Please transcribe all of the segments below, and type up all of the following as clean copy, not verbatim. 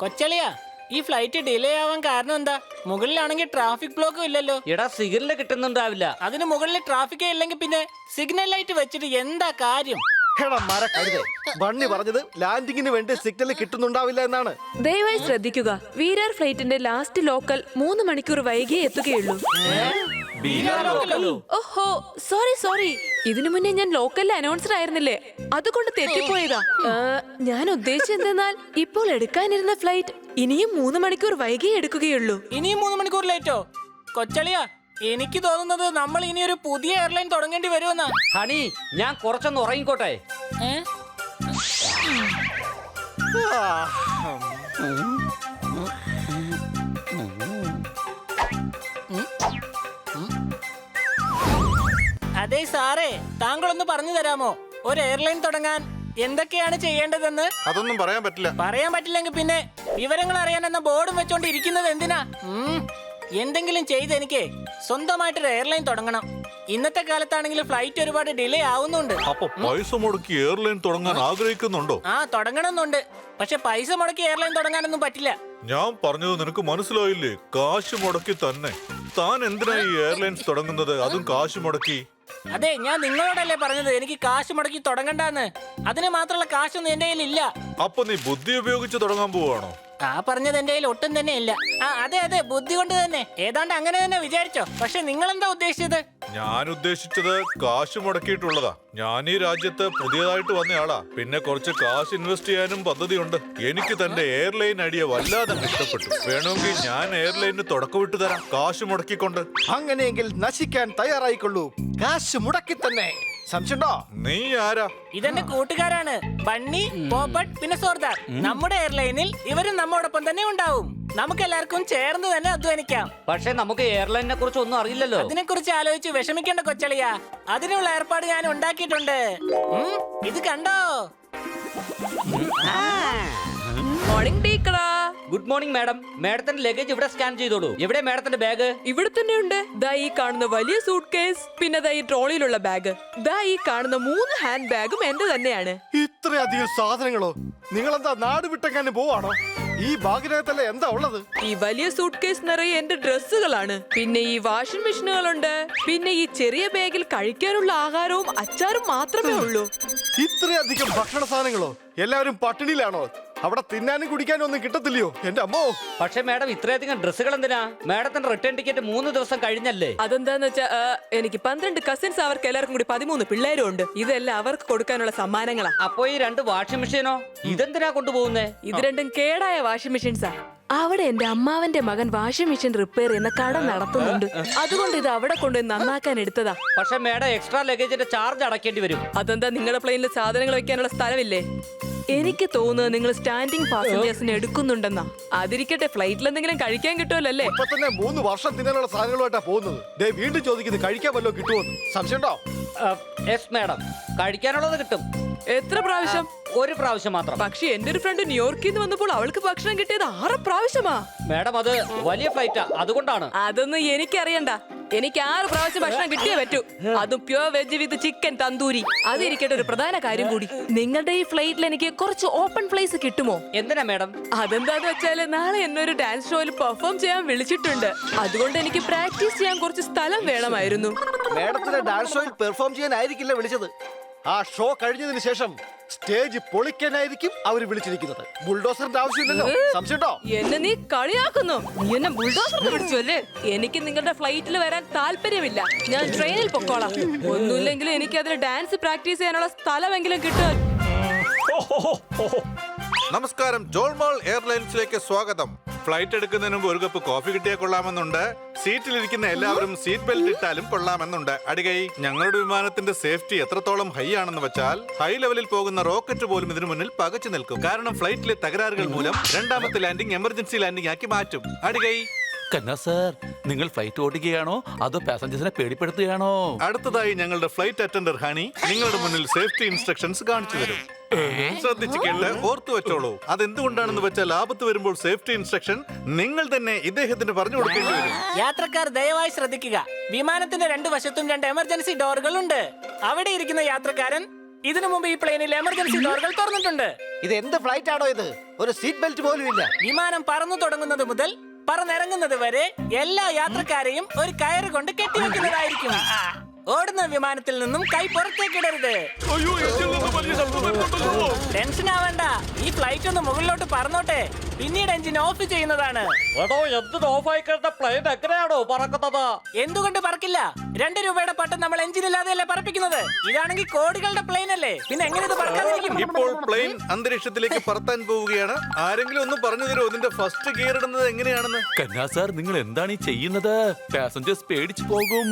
കൊച്ചളിയാ, ഈ flight delay ആവാൻ കാരണം എന്താ? മുകളിലാണെങ്കിൽ ട്രാഫിക് ബ്ലോക്കും ഇല്ലല്ലോ. എടാ സിഗ്നൽ കിട്ടുന്നുണ്ടാവില്ല. അതിന് മുകളിൽ ട്രാഫിക്കേ ഇല്ലെങ്കിൽ പിന്നെ സിഗ്നൽ ലൈറ്റ് വെച്ചിട്ട് എന്താ കാര്യം? ബണ്ണി പറഞ്ഞത് ലാൻഡിങ്ങിന് വേണ്ടി സിഗ്നൽ കിട്ടുന്നുണ്ടാവില്ല എന്നാണ്. ദയവായി ശ്രദ്ധിക്കുക, വീരാർ ഫ്ലൈറ്റിന്റെ ലാസ്റ്റ് ലോക്കൽ 3 മണിക്കൂർ വൈകിയേ എത്തുകയുള്ളൂ. ഓഹോ, സോറി. ഇതിനു മുന്നേ ഞാൻ ലോക്കലിലെ അനൗൺസർ ആയിരുന്നില്ലേ, അതുകൊണ്ട് തെറ്റിപ്പോയതാ. ഞാൻ ഉദ്ദേശിച്ചെന്നാൽ ഇപ്പോൾ എടുക്കാനിരുന്ന ഫ്ലൈറ്റ് ഇനിയും 3 മണിക്കൂർ വൈകിയേ എടുക്കുകയുള്ളൂ. ഇനിയും 3 മണിക്കൂർ ലേറ്റോ? കൊച്ചളിയാ, എനിക്ക് തോന്നുന്നത് നമ്മൾ ഇനി ഒരു പുതിയ എയർലൈൻ തുടങ്ങേണ്ടി വരുമെന്നാ. ഹണി, ഞാൻ കുറച്ചൊന്ന് ഉറങ്ങിക്കോട്ടെ. അതെ സാറേ, താങ്കളൊന്ന് പറഞ്ഞു തരാമോ ഒരു എയർലൈൻ തുടങ്ങാൻ എന്തൊക്കെയാണ് ചെയ്യേണ്ടതെന്ന്? അതൊന്നും പറയാൻ പറ്റില്ല. പറയാൻ പറ്റില്ലെങ്കിൽ പിന്നെ വിവരങ്ങൾ അറിയാൻ എന്ന ബോർഡും വെച്ചോണ്ട് ഇരിക്കുന്നത് എന്തിനാ? എന്തെങ്കിലും ചെയ്ത് എനിക്ക് സ്വന്തമായിട്ടൊരു എയർലൈൻ തുടങ്ങണം. ഇന്നത്തെ കാലത്താണെങ്കിൽ ഫ്ലൈറ്റ് ഒരുപാട് ഡിലേ ആവുന്നുണ്ട്. അപ്പൊ പൈസ മുടക്കി എയർലൈൻ തുടങ്ങാൻ ആഗ്രഹിക്കുന്നുണ്ടോ? തുടങ്ങണമെന്നുണ്ട്. പക്ഷെ പൈസ മുടക്കി എയർലൈൻ തുടങ്ങാനൊന്നും പറ്റില്ല. ഞാൻ പറഞ്ഞത് നിനക്ക് മനസ്സിലായില്ലേ? കാശ് മുടക്കി തന്നെ. താൻ എന്തിനാ ഈ എയർലൈൻസ് തുടങ്ങുന്നത്, അതും കാശ് മുടക്കി? അതെ, ഞാൻ നിങ്ങളോടല്ലേ പറഞ്ഞത് എനിക്ക് കാശ് മുടക്കി തുടങ്ങണ്ടെന്ന്. അതിന് മാത്രമുള്ള കാശൊന്നും എന്റെ കയ്യിൽ ഇല്ല. അപ്പൊ നീ ബുദ്ധി ഉപയോഗിച്ച് തുടങ്ങാൻ പോവാണോ? പറഞ്ഞത് എന്റെ കയ്യിൽ ഒട്ടും തന്നെ ഇല്ല. അതെ, ബുദ്ധി കൊണ്ട് തന്നെ. ഏതാണ്ട് അങ്ങനെ തന്നെ വിചാരിച്ചോ. പക്ഷെ നിങ്ങൾ എന്താ ഉദ്ദേശിച്ചത്? ഞാൻ ഉദ്ദേശിച്ചത് കാശ് മുടക്കിയിട്ടുള്ളതാ. ഞാൻ ഈ രാജ്യത്ത് പുതിയതായിട്ട് വന്നയാളാ. പിന്നെ കുറച്ച് കാശ് ഇൻവെസ്റ്റ് ചെയ്യാനും പദ്ധതിയുണ്ട്. എനിക്ക് തന്റെ എയർലൈൻ ഐഡിയ വല്ലാതെ ഇഷ്ടപ്പെട്ടു. വേണമെങ്കിൽ ഞാൻ എയർലൈനിന് തുടക്കമിട്ട് തരാം, കാശ് മുടക്കിക്കൊണ്ട്. അങ്ങനെയെങ്കിൽ നശിക്കാൻ തയ്യാറായിക്കൊള്ളൂ, കാശ് മുടക്കി തന്നെ. സംശയമുണ്ടോ? നീ ആരാ? ഇതെന്റെ കൂട്ടുകാരാണ് ബണ്ണി, പോപ്പട്ട്, പിന്നെ സോർദാർ. നമ്മുടെ എയർലൈനിൽ ഇവരും നമ്മോടൊപ്പം തന്നെ ഉണ്ടാവും. നമുക്ക് എല്ലാവർക്കും ചേർന്ന് തന്നെ അധ്വാനിക്കാം. പക്ഷെ നമുക്ക് എയർലൈനിനെ കുറിച്ച് ഒന്നും അറിയില്ലല്ലോ. അതിനെ കുറിച്ച് ആലോചിച്ച് വിഷമിക്കേണ്ട കൊച്ചളിയാ, അതിനുള്ള ഏർപ്പാട് ഞാൻ ഉണ്ടാക്കിയിട്ടുണ്ട്. ഇത് കണ്ടോ? മോർണിംഗ് ടീക്കറാ. Good morning madam. മാഡത്തിന്റെ ലഗേജ് ഇവിടെ സ്കാൻ ചെയ്തോളൂ. എവിടെ മാഡത്തിന്റെ ബാഗ്? ഇവിടെ തന്നെ ഉണ്ട്. ദാ ഈ കാണുന്ന വലിയ സൂട്ട് കേസ്, പിന്നെ ദാ ഈ ട്രോളിയിലുള്ള ബാഗ്, ദാ ഈ കാണുന്ന 3 ഹാൻഡ് ബാഗും എന്റെ തന്നെയാണ്. ഇത്രയധികം സാധനങ്ങളോ? നിങ്ങളെന്താ നാട് വിട്ടെങ്ങാനും പോവാണോ? ഈ ബാഗിനകത്തല്ലേ എന്താ ഉള്ളത്? ഈ വലിയ സൂട്ട് കേസ് നിറയെ എന്റെ ഡ്രസ്സുകളാണ്. പിന്നെ ഈ വാഷിംഗ് മെഷീനുകളുണ്ട്. പിന്നെ ഈ ചെറിയ ബാഗിൽ കഴിക്കാനുള്ള ആഹാരവും അച്ചാറും മാത്രമേ ഉള്ളൂ. ഇത്രയധികം ഭക്ഷണ സാധനങ്ങളോ? എല്ലാവരും പട്ടിണിയിലാണോ? അവിടെ തിന്നാനും കുടിക്കാനും ഒന്നും കിട്ടത്തില്ലയോ എന്റെ അമ്മോ? പക്ഷെ മാഡം, ഇത്രയധികം ഡ്രസ്സുകൾ എന്തിനാ? മാഡത്തിന്റെ റിട്ടേൺ ടിക്കറ്റ് 3 ദിവസം കഴിഞ്ഞല്ലേ? അതെന്താന്ന് വെച്ചാ എനിക്ക് 12 കസിൻസ്, അവർക്ക് എല്ലാവർക്കും കൂടി 13 പിള്ളേരും ഉണ്ട്. ഇതെല്ലാം അവർക്ക് കൊടുക്കാനുള്ള സമ്മാനങ്ങളാ. അപ്പൊ ഈ 2 വാഷിംഗ് മെഷീനോ? ഇതെന്തിനാ കൊണ്ടുപോകുന്നേ? ഇത് രണ്ടും കേടായ വാഷിംഗ് മെഷീൻസാ. അവിടെ എന്റെ അമ്മാവന്റെ മകൻ വാഷിംഗ് മെഷീൻ റിപ്പയർ ചെയ്യുന്ന കട നടത്തുന്നുണ്ട്. അതുകൊണ്ട് ഇത് അവിടെ കൊണ്ടുപോയി നന്നാക്കാൻ എടുത്തതാ. പക്ഷെ മാഡം, എക്സ്ട്രാ ലഗേജിന്റെ ചാർജ് അടക്കേണ്ടി വരും. അതെന്താ, നിങ്ങളുടെ പ്ലെയിനിൽ സാധനങ്ങൾ വെക്കാനുള്ള സ്ഥലമില്ലേ? എനിക്ക് തോന്നുന്നത് നിങ്ങൾ സ്റ്റാൻഡിംഗ് പാസഞ്ചേഴ്സിനെ എടുക്കുന്നുണ്ടെന്നാ. അതിരിക്കട്ടെ, ഫ്ലൈറ്റിൽ എന്തെങ്കിലും കഴിക്കാൻ കിട്ടുമല്ലോ അല്ലേ? ഇപ്പൊ തന്നെ 3 വർഷം തിന്നാനുള്ള സാധനങ്ങളുമായിട്ടാ പോകുന്നത്. വീണ്ടും ചോദിക്കുന്നത് കഴിക്കാൻ വല്ലോ കിട്ടുമോ? സംശയമുണ്ടോ? യെസ് മാഡം, കഴിക്കാനുള്ളത് കിട്ടും. എത്ര പ്രാവശ്യം? 1 പ്രാവശ്യം മാത്രം. പക്ഷെ എന്റെ ഒരു ഫ്രണ്ട് ന്യൂയോർക്കിൽ നിന്ന് വന്നപ്പോൾ അവൾക്ക് ഭക്ഷണം കിട്ടിയത് 6 പ്രാവശ്യമാ. മാഡം, അത് വലിയ ഫ്ലൈറ്റാ, അതുകൊണ്ടാണ്. അതൊന്നും എനിക്കറിയണ്ട. എനിക്ക് 6 പ്രാവശ്യം ഭക്ഷണം കിട്ടിയേ പറ്റൂ. അതും pure veg with chicken tandoori. അതിരിക്കട്ടെ, ഒരു പ്രധാന കാര്യം കൂടി. നിങ്ങളുടെ ഈ ഫ്ലൈറ്റിൽ എനിക്ക് കുറച്ച് ഓപ്പൺ പ്ലേസ് കിട്ടുമോ? എന്തിനാ മാഡം? അതെന്താന്ന് വെച്ചാല് നാളെ എന്നെ ഒരു ഡാൻസ് ഷോയിൽ പെർഫോം ചെയ്യാൻ വിളിച്ചിട്ടുണ്ട്. അതുകൊണ്ട് എനിക്ക് പ്രാക്ടീസ് ചെയ്യാൻ കുറച്ച് സ്ഥലം വേണമായിരുന്നു. മേഡത്തിന് ഡാൻസ് ഷോയിൽ പെർഫോം ചെയ്യാനായിരിക്കില്ല വിളിച്ചത്. ആ ഷോ കഴിഞ്ഞതിന് ശേഷം സ്റ്റേജ് പൊളിക്കാനായിരിക്കും അവർ വിളിച്ചിരിക്കുന്നത്. ബുൾഡോസറിന്റെ ആവശ്യമില്ലല്ലോ. സംശയമുണ്ടോ? എന്നെ നീ കളിയാക്കുന്നു. നീ എന്നെ ബുൾഡോസറിന് വിളിച്ചു അല്ലേ? എനിക്ക് നിങ്ങളുടെ ഫ്ലൈറ്റിൽ വരാൻ താല്പര്യമില്ല. ഞാൻ ട്രെയിനിൽ പൊക്കോളാം. ഒന്നുമില്ലെങ്കിലും എനിക്ക് അതിൽ ഡാൻസ് പ്രാക്ടീസ് ചെയ്യാനുള്ള സ്ഥലമെങ്കിലും കിട്ടുക. നമസ്കാരം, ജോൾമോൾ എയർലൈൻസിലേക്ക് സ്വാഗതം. ഫ്ലൈറ്റ് എടുക്കുന്നതിന് മുമ്പ് 1 കപ്പ് കോഫി കിട്ടിയാൽ കൊള്ളാമെന്നുണ്ട്. സീറ്റിലിരിക്കുന്ന എല്ലാവരും സീറ്റ് ബെൽറ്റ് ഇട്ടാലും കൊള്ളാമെന്നുണ്ട്. അടികൈ, ഞങ്ങളുടെ വിമാനത്തിന്റെ സേഫ്റ്റി എത്രത്തോളം ഹൈ ആണെന്ന് വെച്ചാൽ ഹൈ ലെവലിൽ പോകുന്ന റോക്കറ്റ് പോലും ഇതിനു മുന്നിൽ പകച്ചു നിൽക്കും. കാരണം ഫ്ലൈറ്റിലെ തകരാറുകൾ മൂലം 2ാമത്തെ ലാൻഡിംഗ് എമർജൻസി ലാൻഡിംഗ് ആക്കി മാറ്റും. അടികൈ. കന്നാ സർ, നിങ്ങൾ ഫ്ലൈറ്റ് ഓടിക്കുകയാണോ അതോ പാസഞ്ചേഴ്സിനെ പേടിപ്പെടുത്തുകയാണോ? അടുത്തതായി ഞങ്ങളുടെ ഫ്ലൈറ്റ് അറ്റൻഡർ ഹണി നിങ്ങളുടെ മുന്നിൽ സേഫ്റ്റി ഇൻസ്ട്രക്ഷൻസ് കാണിച്ചു തരും. ശ്രദ്ധിച്ചു കേട്ട് ഓർത്തു വെച്ചോളൂ. അതെന്തുകൊണ്ടാണെന്ന് വെച്ചാൽ ആപത്ത് വരുമ്പോൾ സേഫ്റ്റി ഇൻസ്ട്രക്ഷൻ നിങ്ങൾ തന്നെ ഇദ്ദേഹത്തിന് പറഞ്ഞു കൊടുക്കേണ്ടി വരും. യാത്രക്കാർ ദയവായി ശ്രദ്ധിക്കുക. വിമാനത്തിന്റെ രണ്ട് വശത്തും 2 എമർജൻസി ഡോറുകൾ ഉണ്ട്. അവിടെ ഇരിക്കുന്ന യാത്രക്കാരൻ ഇതിനു മുമ്പ് ഈ പ്ലെയിനിൽ എമർജൻസി ഡോറുകൾ തുറന്നിട്ടുണ്ട്. ഇത് എന്ത് ഫ്ലൈറ്റ് ആണോ ഇത്? ഒരു സീറ്റ് ബെൽറ്റ് പോലും ഇല്ല. വിമാനം പറന്നു തുടങ്ങുന്നത് മുതൽ പറന്നിറങ്ങുന്നത് വരെ എല്ലാ യാത്രക്കാരെയും ഒരു കയറ് കൊണ്ട് കെട്ടിവെക്കുന്നതായിരിക്കും. ഓടുന്ന വിമാനത്തിൽ നിന്നും കൈ പുറത്തേക്കിടരുത്. ടെൻഷൻ ആവണ്ട, ഈ ഫ്ലൈറ്റ് ഒന്ന് മുകളിലോട്ട് പറന്നോട്ടെ, പിന്നീട് എഞ്ചിൻ ഓഫ് ചെയ്യുന്നതാണ്. എടോ എന്തിന് ഓഫായി കഴിഞ്ഞ പ്ലെയിൻ എങ്ങനെയാണോ പറക്കുന്നത്? എന്തുകൊണ്ട് പറക്കില്ല? 2 രൂപയുടെ പട്ടം നമ്മൾ എഞ്ചിൻ ഇല്ലാതെയല്ലേ പറപ്പിക്കുന്നത്. ഇതാണെങ്കിൽ കോടികളുടെ പ്ലെയിൻ അല്ലേ, പിന്നെ എങ്ങനെ ഇത് പറക്കാതിരിക്കും? ഇപ്പോൾ പ്ലെയിൻ അന്തരീക്ഷത്തിലേക്ക് പറത്താൻ പോവുകയാണ്. ആരെങ്കിലും ഒന്ന് പറഞ്ഞു തരുമോ ഇതിന്റെ ഫസ്റ്റ് ഗിയർ ഇടുന്നത് എങ്ങനെയാണെന്ന്? കന്യാ സാർ, നിങ്ങൾ എന്താണ് ഈ ചെയ്യുന്നത്? പാസഞ്ചേഴ്സ് പേടിച്ചു പോകും.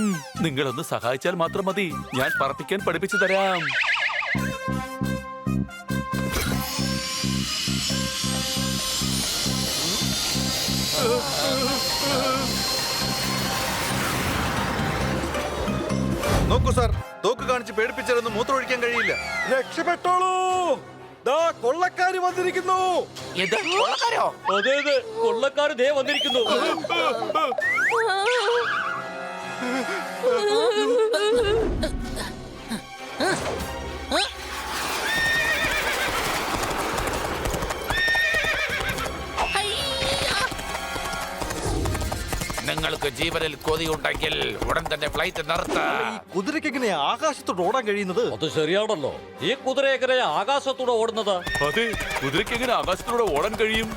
നിങ്ങളൊന്ന് സഹായിച്ചാൽ മാത്രം മതി. ഞാൻ പറപ്പിക്കാൻ പഠിപ്പിച്ചു തരാം. നോക്കൂ സാർ, തോക്ക് കാണിച്ച് പേടിപ്പിച്ചാലൊന്നും മൂത്രമൊഴിക്കാൻ കഴിയില്ല. രക്ഷപ്പെട്ടോളൂ, ദാ കൊള്ളക്കാര് വന്നിരിക്കുന്നു. അതെ അതെ, കൊള്ളക്കാര് ദേ വന്നിരിക്കുന്നു. നിങ്ങൾക്ക് ജീവനിൽ കൊതിയുണ്ടെങ്കിൽ ഉടൻ തന്നെ ഫ്ലൈറ്റ് നിർത്താം. കുതിരയ്ക്ക് എങ്ങനെയാ ആകാശത്തോട് ഓടാൻ കഴിയുന്നത്? അത് ശരിയാണല്ലോ, ഈ കുതിര എങ്ങനെയാ ആകാശത്തൂടെ ഓടുന്നത്? അതെ, കുതിരയ്ക്ക് എങ്ങനെ ആകാശത്തിലൂടെ ഓടാൻ കഴിയും?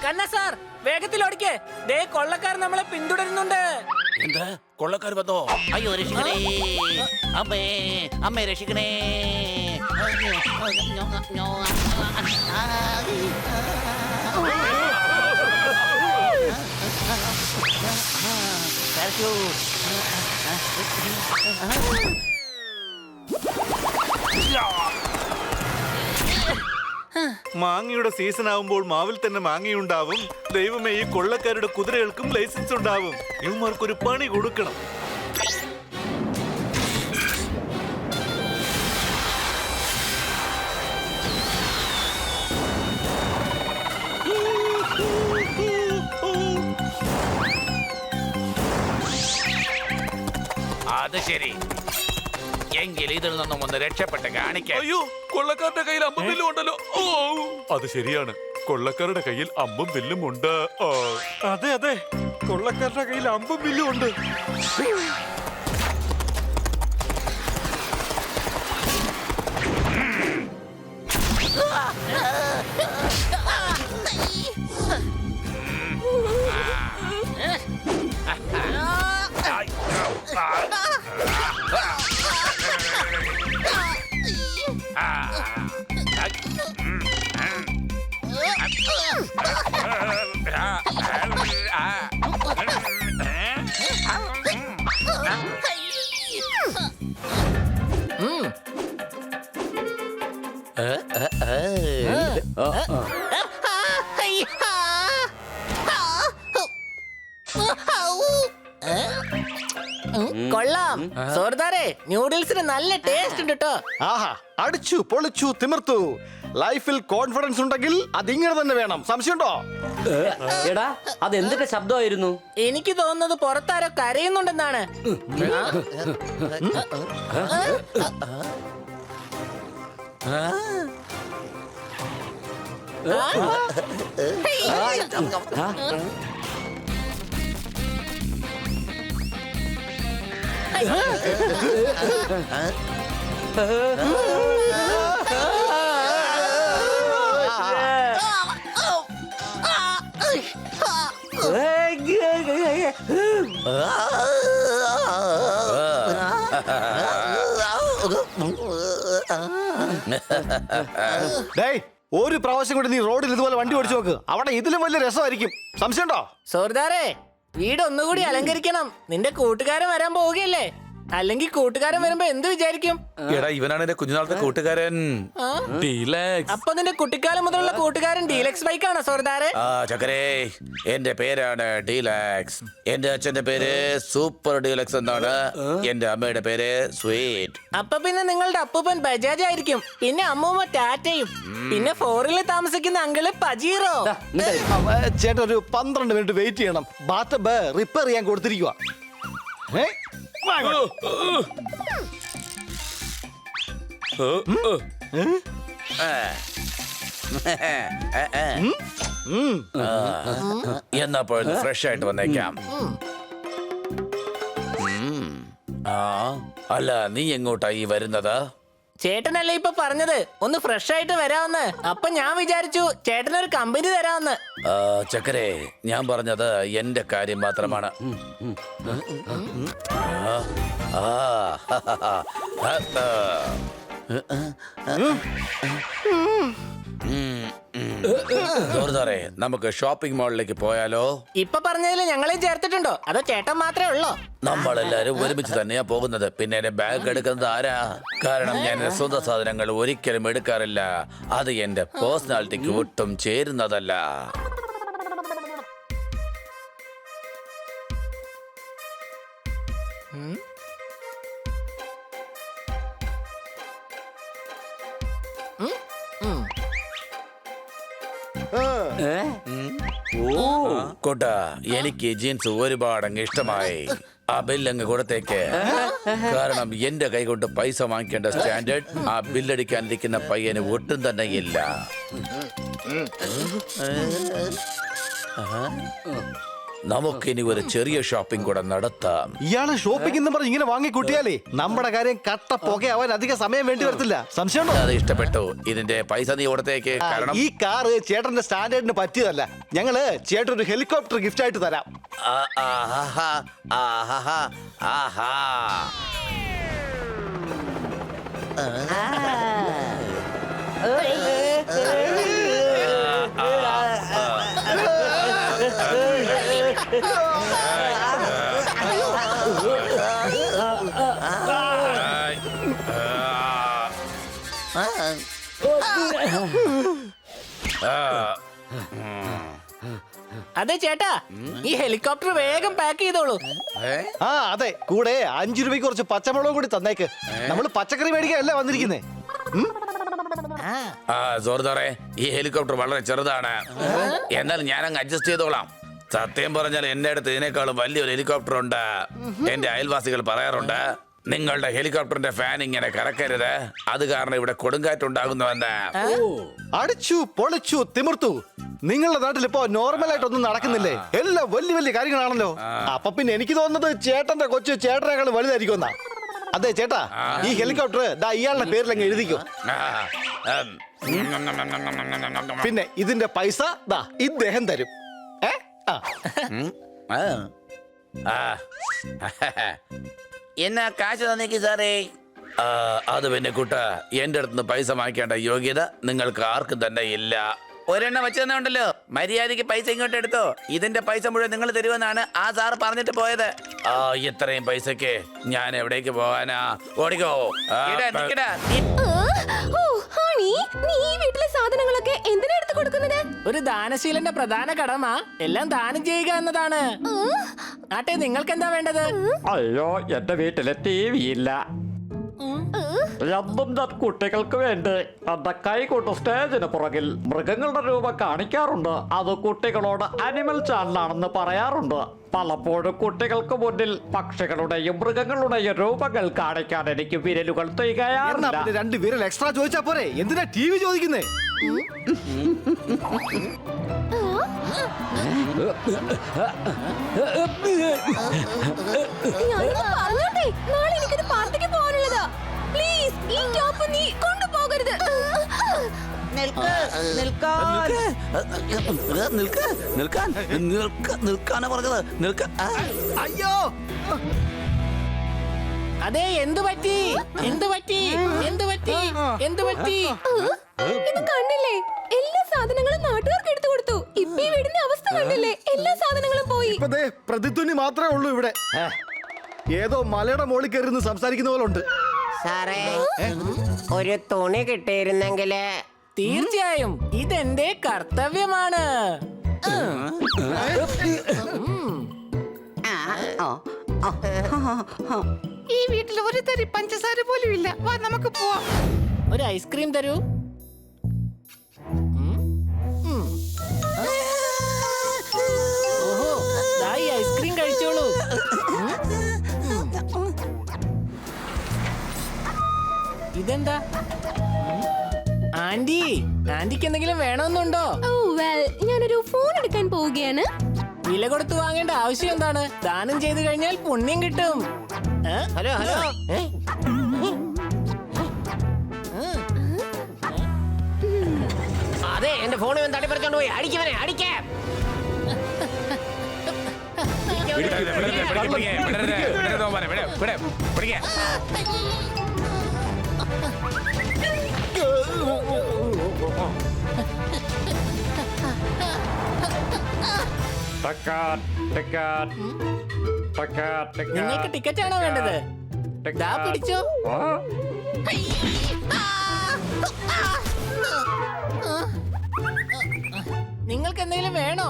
കണ്ണ സാർ, വേഗത്തിൽ ഓടിക്കേ. ദേ കൊള്ളക്കാർ നമ്മളെ പിന്തുടരുന്നുണ്ട്. എന്താ, കൊള്ളക്കാർ വന്നോ? അയ്യോ രക്ഷിക്കണേ, അമ്മേ അമ്മേ രക്ഷിക്കണേ. മാങ്ങയുടെ സീസൺ ആവുമ്പോൾ മാവിൽ തന്നെ മാങ്ങയുണ്ടാവും. ദൈവമേ, ഈ കൊള്ളക്കാരുടെ കുതിരകൾക്കും ലൈസൻസ് ഉണ്ടാവും. ഇവന്മാർക്കൊരു പണി കൊടുക്കണം. അത് ശരി, എങ്കിൽ ഇതിൽ നിന്നും ഒന്ന് രക്ഷപ്പെട്ട് കാണിക്കാം. അയ്യോ, കൊള്ളക്കാരുടെ കയ്യിൽ അമ്പും വില്ലും ഉണ്ടല്ലോ. ഓ, അത് ശരിയാണ്, കൊള്ളക്കാരുടെ കയ്യിൽ അമ്പും വില്ലും ഉണ്ട്. അതെ അതെ, കൊള്ളക്കാരുടെ കയ്യിൽ അമ്പും വില്ലും ഉണ്ട്. കൊള്ളാം സോർദാരെ, ന്യൂഡിൽസിന് നല്ല ടേസ്റ്റ് ഉണ്ട് കേട്ടോ. ആഹാ, അടിച്ചു പൊളിച്ചു തിമിർത്തു. ലൈഫിൽ കോൺഫിഡൻസ് ഉണ്ടെങ്കിൽ അതിങ്ങനെ തന്നെ വേണം. സംശയമുണ്ടോ? എടാ, അത് എന്തിന്റെ ശബ്ദമായിരുന്നു? എനിക്ക് തോന്നുന്നത് പുറത്താരോ കരയുന്നുണ്ടെന്നാണ്. ഡേയ്, ഒരു പ്രാവശ്യം കൂടി നീ റോഡിൽ ഇതുപോലെ വണ്ടി ഓടിച്ചു നോക്ക്. അവിടെ ഇതിലും വലിയ രസമായിരിക്കും. സംശയമുണ്ടോ? സോർദാരെ, വീട് ഒന്നുകൂടി അലങ്കരിക്കണം. നിന്റെ കൂട്ടുകാരൻ വരാൻ പോവുകയല്ലേ. അല്ലെങ്കിൽ കൂട്ടുകാരൻ വരുമ്പോ എന്ത് വിചാരിക്കും? എടാ ഇവനാണ് എന്റെ കുഞ്ഞുനാളത്തെ കൂട്ടുകാരൻ ആ? ഡീലക്സ്. അപ്പൊ നിന്റെ കുട്ടിക്കാലം മുതലുള്ള കൂട്ടുകാരൻ ഡീലക്സ് ബൈക്കാണോ സോർദാരെ? ആ ചക്കരേ, എന്റെ പേരാണ് ഡീലക്സ്. എന്റെ അച്ഛന്റെ പേര് സൂപ്പർ ഡീലക്സ് എന്നാണ്. എന്റെ അമ്മയുടെ പേര് സ്വീറ്റ്. അപ്പൊ പിന്നെ നിങ്ങളുടെ അപ്പൂപ്പൻ ബജാജ് ആയിരിക്കും, പിന്നെ അമ്മൂമ്മ ടാറ്റയും, പിന്നെ ഫോറിൽ താമസിക്കുന്ന അങ്കിള് പജീറോ. ചേട്ടൻ ഒരു 12 മിനിറ്റ് വെയിറ്റ് ചെയ്യണം. ബാത്ത് റിപ്പയർ ചെയ്യാൻ കൊടുത്തിരിക്കുക. എന്നപ്പോൾ ഫ്രഷ് ആയിട്ട് വന്നേക്കാം. ആ അല്ല, നീ എങ്ങോട്ടായി വരുന്നത്? ചേട്ടനല്ലേ ഇപ്പൊ പറഞ്ഞത് ഒന്ന് ഫ്രഷ് ആയിട്ട് വരാമെന്ന്. അപ്പൊ ഞാൻ വിചാരിച്ചു ചേട്ടനൊരു കമ്പനി തരാമെന്ന്. ചക്കരേ, ഞാൻ പറഞ്ഞത് എന്റെ കാര്യം മാത്രമാണ്. ജോർദാറെ, നമുക്ക് ഷോപ്പിംഗ് മാളിലേക്ക് പോയാലോ? ഇപ്പൊ പറഞ്ഞതിൽ ഞങ്ങളെയും ചേർത്തിട്ടുണ്ടോ അതോ ചേട്ടൻ മാത്രമേ ഉള്ളോ? നമ്മളെല്ലാരും ഒരുമിച്ച് തന്നെയാ പോകുന്നത്. പിന്നെ എന്റെ ബാഗ് എടുക്കുന്നത് ആരാ? കാരണം ഞാൻ എന്റെ സ്വന്തം സാധനങ്ങൾ ഒരിക്കലും എടുക്കാറില്ല. അത് എന്റെ പേഴ്സണാലിറ്റിക്ക് ഒട്ടും ചേരുന്നതല്ല. കൊട്ട, എനിക്ക് ജീൻസ് ഒരുപാട് അങ്ങ് ഇഷ്ടമായി. ആ ബില്ലങ്ങ് കൊടുത്തേക്ക്. കാരണം എന്റെ കൈ കൊണ്ട് പൈസ വാങ്ങിക്കേണ്ട സ്റ്റാൻഡേർഡ് ആ ബില്ലടിക്കാനിരിക്കുന്ന പയ്യന് ഒട്ടും തന്നെ ഇല്ല. നമുക്കിനി ഒരു ചെറിയ ഷോപ്പിംഗ് കൂടെ നടത്താം. ഇയാള് ഷോപ്പിംഗ് എന്ന് പറഞ്ഞ് ഇങ്ങനെ വാങ്ങിക്കൂട്ടിയാലേ നമ്മുടെ കാര്യം കട്ട പുകയാവാൻ അധികം സമയം വേണ്ടി വരത്തില്ല. സംശയമുണ്ടോ? അത് ഇഷ്ടപ്പെട്ടു. ഇതിന്റെ പൈസ നീ കൊടുത്തേക്ക്. കാരണം ഈ കാറ് ചേട്ടന്റെ സ്റ്റാൻഡേർഡിന് പറ്റിയതല്ല. ഞങ്ങള് ചേട്ടൻ ഒരു ഹെലികോപ്റ്റർ ഗിഫ്റ്റ് ആയിട്ട് തരാം. അതെ ചേട്ടാ, ഈ ഹെലികോപ്റ്റർ വേഗം പാക്ക് ചെയ്തോളൂ. ആ അതെ, കൂടെ 5 രൂപയ്ക്ക് കുറച്ച് പച്ചമുളകും കൂടി തന്നേക്ക്. നമ്മള് പച്ചക്കറി മേടിക്കാനല്ല വന്നിരിക്കുന്നേ. ജോർദാറെ, ഈ ഹെലികോപ്റ്റർ വളരെ ചെറുതാണ്. എന്നാൽ ഞാനങ്ങ് അഡ്ജസ്റ്റ് ചെയ്തോളാം. സത്യം പറഞ്ഞാൽ എന്റെ അടുത്ത് ഇതിനേക്കാളും വലിയൊരു ഹെലികോപ്റ്റർ ഉണ്ട്. എന്റെ അയൽവാസികൾ പറയാറുണ്ട്, നിങ്ങളുടെ ഹെലികോപ്റ്ററിന്റെ ഫാൻ ഇങ്ങനെ കറക്കരുത്, അത് കാരണം ഇവിടെ കൊടുങ്കാറ്റുണ്ടാകുന്നുവെന്ന്. അടിച്ചു പൊളിച്ചു തിമിർത്തു. നിങ്ങളുടെ നാട്ടിൽ ഇപ്പോ നോർമൽ ആയിട്ടൊന്നും നടക്കുന്നില്ലേ? എല്ലാം വലിയ വലിയ കാര്യങ്ങളാണല്ലോ. അപ്പൊ പിന്നെ എനിക്ക് തോന്നുന്നത് ചേട്ടന്റെ കൊച്ചു ചേട്ടനേക്കാൾ വലുതായിരിക്കും എന്നാ. അതെ ചേട്ടാ, ഈ ഹെലികോപ്റ്റർ ദാ ഇയാളുടെ പേരിൽ അങ്ങ് എഴുതിക്കോ. പിന്നെ ഇതിന്റെ പൈസ ദാ ഇദ്ദേഹം തരും. എന്നാ കാശ് തന്നേക്ക് സാറേ. അത് പിന്നെ കുട്ട, എന്റെ അടുത്ത് പൈസ വാങ്ങിക്കേണ്ട യോഗ്യത നിങ്ങൾക്ക് ആർക്കും തന്നെ ഇല്ല. ഒരെണ്ണം വെച്ച് തന്നെ ഉണ്ടല്ലോ, മര്യാദക്ക് പൈസ ഇങ്ങോട്ട് എടുത്തോ. ഇതിന്റെ പൈസ മുഴുവൻ നിങ്ങൾ തരുമെന്നാണ് ആ സാറ് പറഞ്ഞിട്ട് പോയത്. ഇത്രയും പൈസക്ക് ഞാൻ എവിടേക്ക് പോകാനാ? ഓടിക്കോ. നീ ഈ വീട്ടിലെ സാധനങ്ങളൊക്കെ എന്തിനാ എടുത്തു കൊടുക്കുന്നത്? ഒരു ദാനശീലന്റെ പ്രധാന കടമ എല്ലാം ദാനം ചെയ്യുക എന്നതാണ്. ആട്ടെ, നിങ്ങൾക്ക് എന്താ വേണ്ടത്? അയ്യോ, എന്റെ വീട്ടിലെ TV ഇല്ല. എന്നും ഞാൻ കുട്ടികൾക്ക് വേണ്ടി എന്റെ കൈ കൊണ്ട് സ്റ്റേജിന് പുറകിൽ മൃഗങ്ങളുടെ രൂപം കാണിക്കാറുണ്ട്. അത് കുട്ടികളോട് അനിമൽ ചാനലാണെന്ന് പറയാറുണ്ട്. പലപ്പോഴും കുട്ടികൾക്ക് മുന്നിൽ പക്ഷികളുടെയും മൃഗങ്ങളുടെയും രൂപങ്ങൾ കാണിക്കാൻ എനിക്ക് വിരലുകൾ തികയാറില്ല. 2 വിരൽ എക്സ്ട്രാ ചോദിച്ചാ പോരെ? എന്തിനാ TV ചോദിക്കുന്നേ? പറഞ്ഞോട്ടെ, നാളെ എനിക്കൊരു പാർട്ടിക്ക് പോകാനുള്ളതാ. പ്ലീസ്, ഈ ടോപ്പ് നീ കൊണ്ടുപോകരുത്. നിൽക്കാനാ പറഞ്ഞത്. അയ്യോ, അതെ, എന്തു പറ്റി? എന്തു പറ്റി? എന്തു പറ്റി? എന്തു പറ്റി? ഇത് കണ്ടില്ലേ? എല്ലാ സാധനങ്ങളും നാട്ടുകാർക്ക് എടുത്തു കൊടുത്തു. ഇപ്പൊ ഈ വീടിന്റെ അവസ്ഥ കണ്ടില്ലേ? എല്ലാ സാധനങ്ങളും പോയി. ഇപ്പൊ ദേ പ്രതിധ്വനി മാത്രമേ ഉള്ളൂ ഇവിടെ. ഏതോ മലയുടെ മുകളിൽ കയറി സംസാരിക്കുന്ന പോലെ ഉണ്ട്. സാറേ ഒരു തുണി കിട്ടിയിരുന്നെങ്കില്. തീർച്ചയായും ഇതെന്റെ കർത്തവ്യമാണ്. ഈ വീട്ടിൽ ഒരു തരി പഞ്ചസാര പോലും ഇല്ല. വാ നമുക്ക് പോവാം. ഒരു ഐസ്ക്രീം തരൂ. ഓഹോ, ദാ ഈ ഐസ്ക്രീം കഴിച്ചോളൂ. ഇതെന്താ? ആന്റിക്ക് എന്തെങ്കിലും വേണമെന്നുണ്ടോ? ഞാനൊരു ഫോൺ എടുക്കാൻ പോവുകയാണ്. വില കൊടുത്ത് വാങ്ങേണ്ട ആവശ്യം എന്താണ്? ദാനം ചെയ്തു കഴിഞ്ഞാൽ പുണ്യം കിട്ടും. Hello hello. അതെ, എന്റെ ഫോൺ തട്ടിപ്പറിച്ചോണ്ട് പോയി. അടിക്കവനെ, അടിക്കാം. നിങ്ങൾക്ക് ടിക്കറ്റ് ആണോ വേണ്ടത്? ദാ പിടിച്ചോ. നിങ്ങൾക്ക് എന്തെങ്കിലും വേണോ?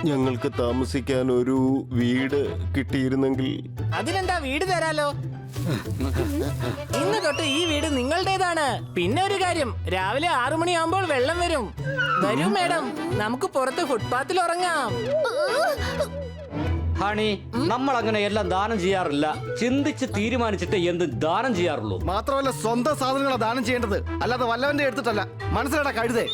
ഞങ്ങൾക്ക് താമസിക്കാൻ ഒരു വീട് കിട്ടിയിരുന്നെങ്കിൽ. അതിനെന്താ, വീട് തരാലോ. ഇന്ന് തൊട്ട് ഈ വീട് നിങ്ങളുടേതാണ്. പിന്നെ ഒരു കാര്യം, രാവിലെ 6 മണിയാകുമ്പോൾ വെള്ളം വരും. വരൂ മാഡം, നമുക്ക് പുറത്ത് ഫുട്പാത്തിൽ ഉറങ്ങാം. ഹണി, നമ്മൾ അങ്ങനെ എല്ലാം ദാനം ചെയ്യാറില്ല. ചിന്തിച്ച് തീരുമാനിച്ചിട്ട് എന്ത് ദാനം ചെയ്യാറുള്ളൂ. മാത്രമല്ല സ്വന്തം സാധനങ്ങളാണ് ദാനം ചെയ്യേണ്ടത്, അല്ലാതെ വല്ലവന്റെ എടുത്തിട്ടല്ല. മനസ്സിലാടാ കഴുതേ.